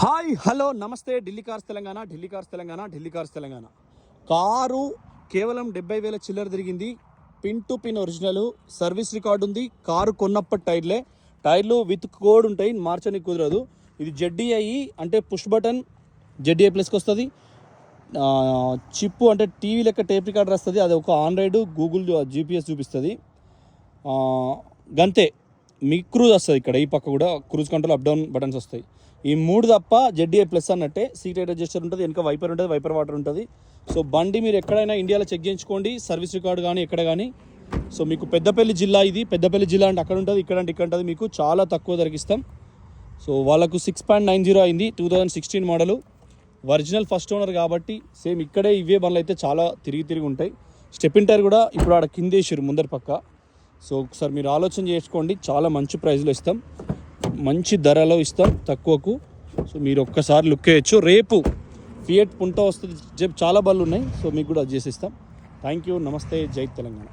Hi hello నమస్తే. Delhi cars Telangana, Delhi cars Telangana, Delhi cars Telangana. Car కేవలం 70,000 చిల్లర తిరిగింది. Pin to pin original, service record ఉంది. కారు కొన్నప్పటి టైర్లు విత్ కోడ్ ఉంటాయి, మార్చడానికి కుదరదు. ఇది జెడ్డీఐ అంటే పుష్ బటన్ జెడ్డీఐ ప్లస్కి వస్తుంది. చిప్పు అంటే టీవీ లెక్క టేప్ రికార్డర్ వస్తుంది. అది ఒక ఆండ్రాయిడ్ గూగుల్ జీపీఎస్ చూపిస్తుంది. గంతే. మీ క్రూజ్ వస్తుంది. ఇక్కడ ఈ పక్క కూడా cruise control up down buttons వస్తాయి. ఈ మూడు తప్ప జెడ్డీఐ ప్లస్ అన్నట్టే. సీట్ హైట్ అడ్జస్టర్ ఉంటుంది, వెనక వైపర్ ఉంటుంది, వైపర్ వాటర్ ఉంటుంది. సో బండి మీరు ఎక్కడైనా ఇండియాలో చెక్ చేయించుకోండి, సర్వీస్ రికార్డు కానీ ఎక్కడ కానీ. సో మీకు పెద్దపల్లి జిల్లా, ఇది పెద్దపల్లి జిల్లా అంటే అక్కడ ఉంటుంది, ఇక్కడ అంటే ఇక్కడ ఉంటుంది. మీకు చాలా తక్కువ ధరకిస్తాం. సో వాళ్ళకు 6.90 అయింది. 2016 మోడలు, ఒరిజినల్ ఫస్ట్ ఓనర్ కాబట్టి సేమ్ ఇక్కడే ఇవే బండ్లు అయితే చాలా తిరిగి ఉంటాయి. స్టెపిన్ టైర్ కూడా ఇప్పుడు ఆడ కిందేసారు ముందరి పక్క. సో ఒకసారి మీరు ఆలోచన చేసుకోండి, చాలా మంచి ప్రైస్లో ఇస్తాం, మంచి ధరలో ఇస్తాం తక్కువకు. సో మీరు ఒక్కసారి లుక్ వేయచ్చు. రేపు ఫియట్ పుంటో వస్తుంది, చాలా బళ్ళు ఉన్నాయి. సో మీకు కూడా అది చేసిస్తాం. థ్యాంక్ యూ, నమస్తే, జై తెలంగాణ.